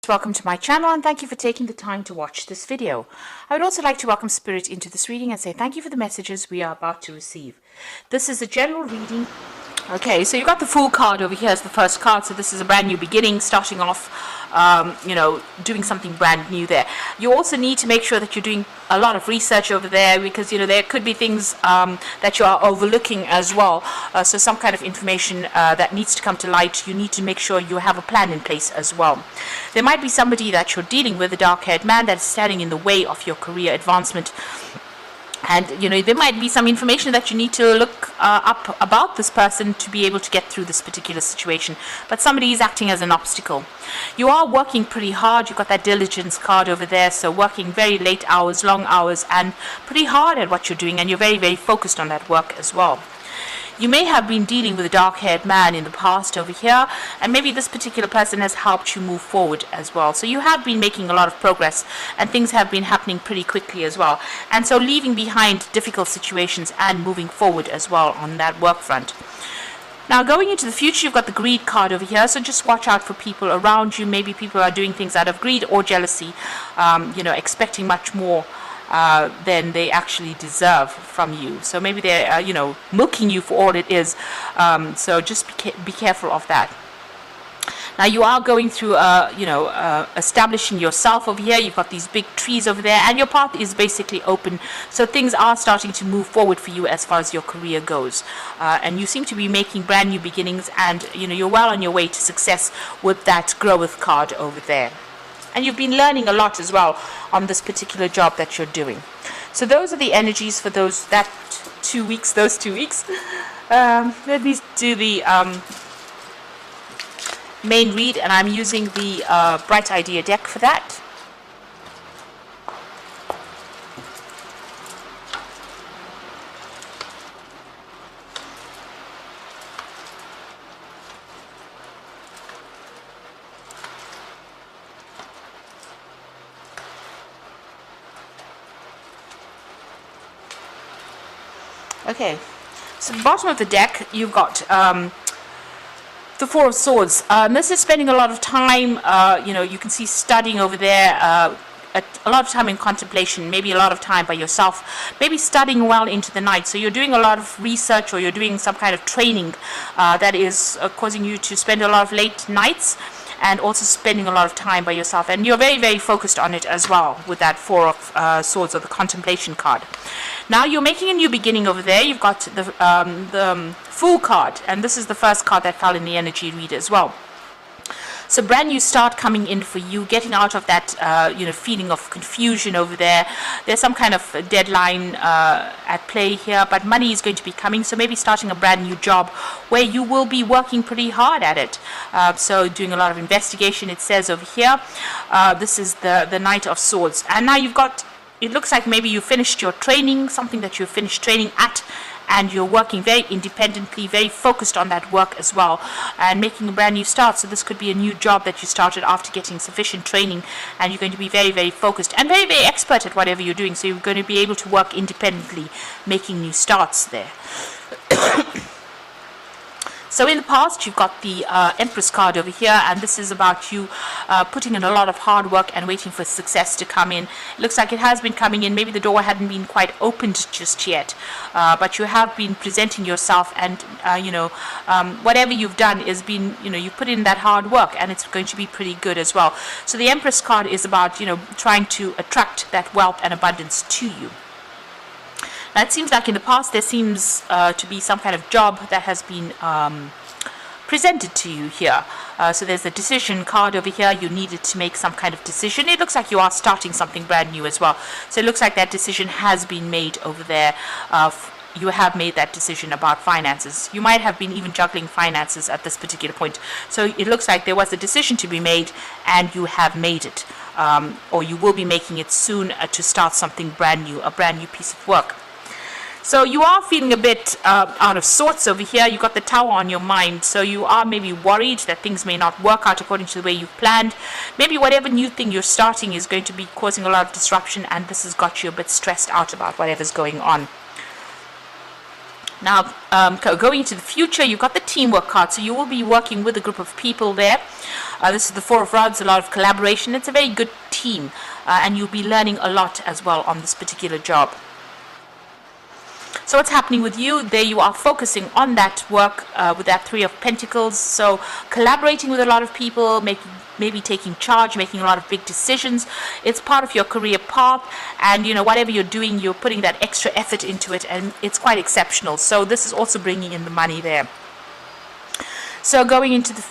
Welcome to my channel and thank you for taking the time to watch this video. I would also like to welcome Spirit into this reading and say thank you for the messages we are about to receive. This is a general reading. Okay, so you've got the Fool card over here as the first card. So this is a brand new beginning, starting off, doing something brand new there. You also need to make sure that you're doing a lot of research over there because, there could be things that you are overlooking as well. So some kind of information that needs to come to light, you need to make sure you have a plan in place as well. There might be somebody that you're dealing with, a dark-haired man that is standing in the way of your career advancement. And, there might be some information that you need to look up about this person to be able to get through this particular situation. But somebody is acting as an obstacle. You are working pretty hard. You've got that diligence card over there. So working very late hours, long hours, and pretty hard at what you're doing. And you're very, very focused on that work as well. You may have been dealing with a dark-haired man in the past over here, and maybe this particular person has helped you move forward as well. So you have been making a lot of progress, and things have been happening pretty quickly as well. And so leaving behind difficult situations and moving forward as well on that work front. Now, going into the future, you've got the greed card over here, so just watch out for people around you. Maybe people are doing things out of greed or jealousy, expecting much more than they actually deserve from you. So maybe they're, milking you for all it is. So just be careful of that. Now you are going through, establishing yourself over here. You've got these big trees over there, and your path is basically open. So things are starting to move forward for you as far as your career goes. And you seem to be making brand new beginnings, and you're well on your way to success with that growth card over there. And you've been learning a lot as well on this particular job that you're doing. So those are the energies for those 2 weeks. Let me do the main read, and I'm using the Bright Idea deck for that. Okay, so the bottom of the deck, you've got the Four of Swords. This is spending a lot of time, you can see studying over there, a lot of time in contemplation, maybe a lot of time by yourself, maybe studying well into the night. So you're doing a lot of research, or you're doing some kind of training that is causing you to spend a lot of late nights, and also spending a lot of time by yourself. And you're very, very focused on it as well with that Four of Swords, or the Contemplation card. Now you're making a new beginning over there. You've got the Fool card, and this is the first card that fell in the energy read as well. So brand new start coming in for you, getting out of that feeling of confusion over there. There's some kind of deadline at play here, but money is going to be coming. So maybe starting a brand new job where you will be working pretty hard at it. So doing a lot of investigation, it says over here. This is the Knight of Swords, and now you've got, it looks like maybe you finished your training, something that you finished training at, and you're working very independently, very focused on that work as well, and making a brand new start. So this could be a new job that you started after getting sufficient training, and you're going to be very, very focused and very, very expert at whatever you're doing. So you're going to be able to work independently, making new starts there. So in the past, you've got the Empress card over here, and this is about you putting in a lot of hard work and waiting for success to come in. It looks like it has been coming in. Maybe the door hadn't been quite opened just yet, but you have been presenting yourself, and whatever you've done is been, you put in that hard work, and it's going to be pretty good as well. So the Empress card is about, trying to attract that wealth and abundance to you. Now, it seems like in the past there seems to be some kind of job that has been presented to you here. So there's a decision card over here. You needed to make some kind of decision. It looks like you are starting something brand new as well. So it looks like that decision has been made over there. You have made that decision about finances. You might have been even juggling finances at this particular point. So it looks like there was a decision to be made, and you have made it. Or you will be making it soon to start something brand new, a brand new piece of work. So you are feeling a bit out of sorts over here. You've got the Tower on your mind. So you are maybe worried that things may not work out according to the way you've planned. Maybe whatever new thing you're starting is going to be causing a lot of disruption, and this has got you a bit stressed out about whatever's going on. Now, going into the future, you've got the teamwork card, so you will be working with a group of people there. This is the Four of Rods, a lot of collaboration. It's a very good team, and you'll be learning a lot as well on this particular job. So what's happening with you? There you are focusing on that work with that Three of Pentacles. So collaborating with a lot of people, maybe taking charge, making a lot of big decisions. It's part of your career path, and you know, whatever you're doing, you're putting that extra effort into it, and it's quite exceptional. So this is also bringing in the money there. So going into the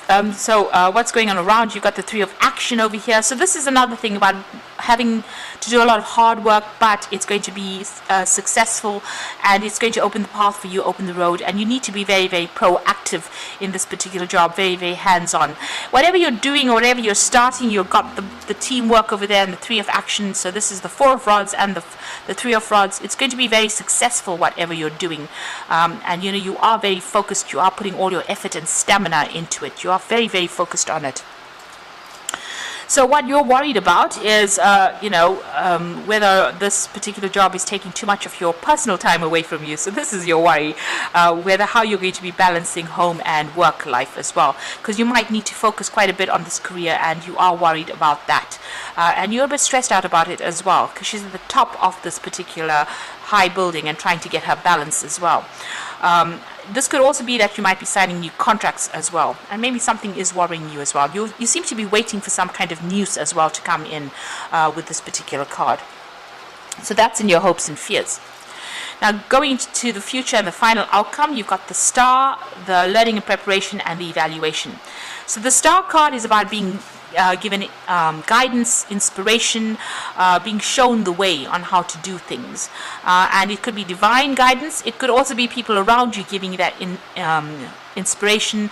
what's going on around, you've got the Three of Action over here. So this is another thing about having to do a lot of hard work, but it's going to be successful, and it's going to open the path for you, open the road, and you need to be very, very proactive in this particular job, very, very hands-on. Whatever you're doing or whatever you're starting, you've got the teamwork over there and the Three of Action. So this is the Four of Rods and the Three of Rods. It's going to be very successful, whatever you're doing, and you know, you are very focused. You are putting all your effort and stamina into it. You are very, very focused on it. So what you're worried about is, whether this particular job is taking too much of your personal time away from you. So this is your worry, how you're going to be balancing home and work life as well. Because you might need to focus quite a bit on this career, and you are worried about that. And you're a bit stressed out about it as well, because she's at the top of this particular high building and trying to get her balance as well. This could also be that you might be signing new contracts as well, and maybe something is worrying you as well. You seem to be waiting for some kind of news as well to come in with this particular card. So that's in your hopes and fears. Now, going to the future and the final outcome, you've got the Star, the learning and preparation, and the evaluation. So the Star card is about being given guidance, inspiration, being shown the way on how to do things, and it could be divine guidance. It could also be people around you giving you that inspiration.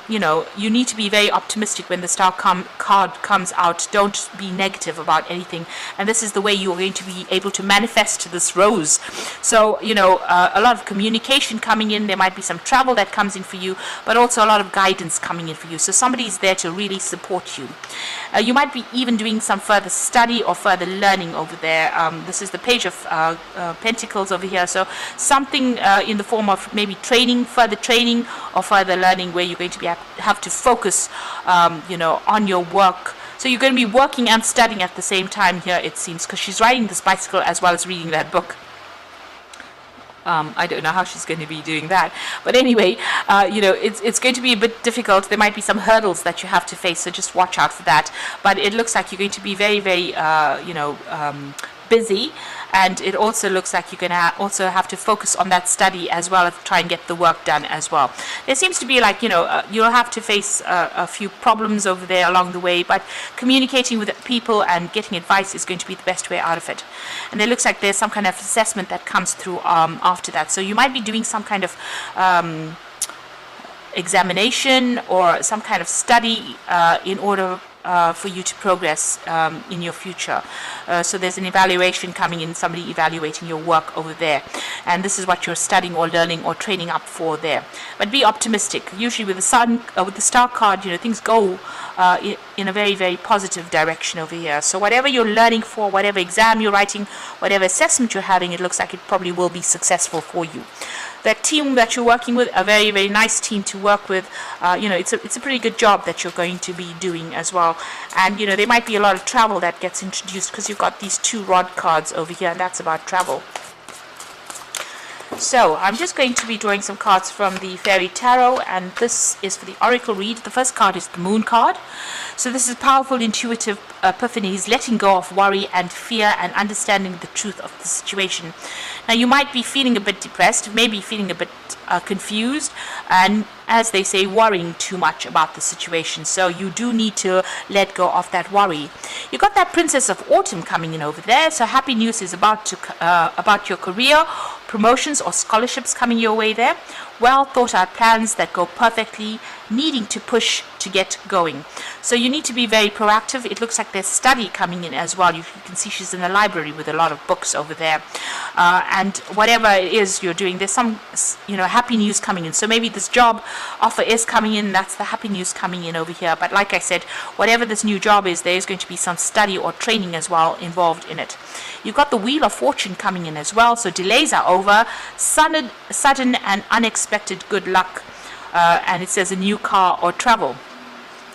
You need to be very optimistic when the Star card comes out. Don't be negative about anything, and this is the way you're going to be able to manifest this rose. So a lot of communication coming in. There might be some travel that comes in for you, but also a lot of guidance coming in for you. So somebody is there to really support you. You might be even doing some further study or further learning over there. This is the Page of Pentacles over here. So something in the form of maybe training, further training, or further learning, where you're going to have to focus on your work. So you're going to be working and studying at the same time here, it seems, because she's riding this bicycle as well as reading that book. I don't know how she's going to be doing that, but anyway, it's going to be a bit difficult. There might be some hurdles that you have to face, so just watch out for that. But it looks like you're going to be very, very busy, and it also looks like you're going to also have to focus on that study as well as try and get the work done as well. There seems to be like you'll have to face a few problems over there along the way, but communicating with people and getting advice is going to be the best way out of it. And it looks like there's some kind of assessment that comes through after that, so you might be doing some kind of examination or some kind of study in order for you to progress in your future. So there's an evaluation coming in, somebody evaluating your work over there, and this is what you're studying or learning or training up for there. But be optimistic. Usually with the Sun, with the Star card, things go in a very, very positive direction over here. So whatever you're learning for, whatever exam you're writing, whatever assessment you're having, it looks like it probably will be successful for you. That team that you're working with, a very, very nice team to work with. It's a pretty good job that you're going to be doing as well. And there might be a lot of travel that gets introduced, because you've got these 2 rod cards over here, and that's about travel. So I'm just going to be drawing some cards from the Fairy Tarot, and this is for the Oracle read. The first card is the Moon card. So this is powerful, intuitive epiphanies, letting go of worry and fear and understanding the truth of the situation. Now you might be feeling a bit depressed, maybe feeling a bit confused, and as they say, worrying too much about the situation. So you do need to let go of that worry. You got that Princess of Autumn coming in over there. So happy news is about your career, promotions or scholarships coming your way there. Well thought out plans that go perfectly, needing to push to get going. So you need to be very proactive. It looks like there's study coming in as well. You can see she's in the library with a lot of books over there. And whatever it is you're doing, there's some, happy news coming in. So maybe this job offer is coming in. That's the happy news coming in over here. But like I said, whatever this new job is, there is going to be some study or training as well involved in it. You've got the Wheel of Fortune coming in as well. So delays are over. Sudden and unexpected good luck. And it says a new car or travel.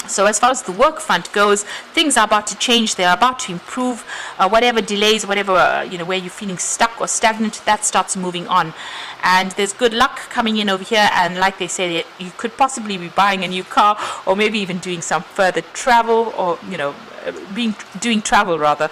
So as far as the work front goes, things are about to change. They're about to improve. Whatever delays, whatever, where you're feeling stuck or stagnant, that starts moving on. And there's good luck coming in over here. And like they say, you could possibly be buying a new car, or maybe even doing some further travel, or, doing travel rather,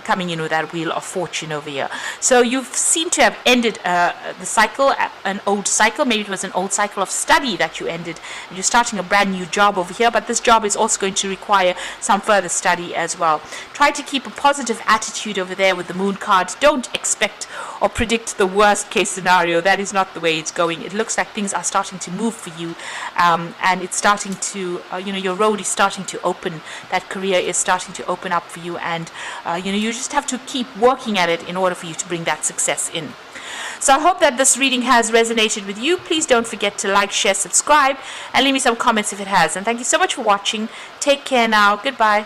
coming in with that Wheel of Fortune over here. So you seem to have ended the cycle, an old cycle. Maybe it was an old cycle of study that you ended, and you're starting a brand new job over here. But this job is also going to require some further study as well. Try to keep a positive attitude over there with the Moon card. Don't expect or predict the worst case scenario. That is not the way it's going. It looks like things are starting to move for you, and it's starting to, your road is starting to open. That career is starting to open up for you, and you just have to keep working at it in order for you to bring that success in. So I hope that this reading has resonated with you. Please don't forget to like, share, subscribe, and leave me some comments if it has. And thank you so much for watching. Take care now. Goodbye.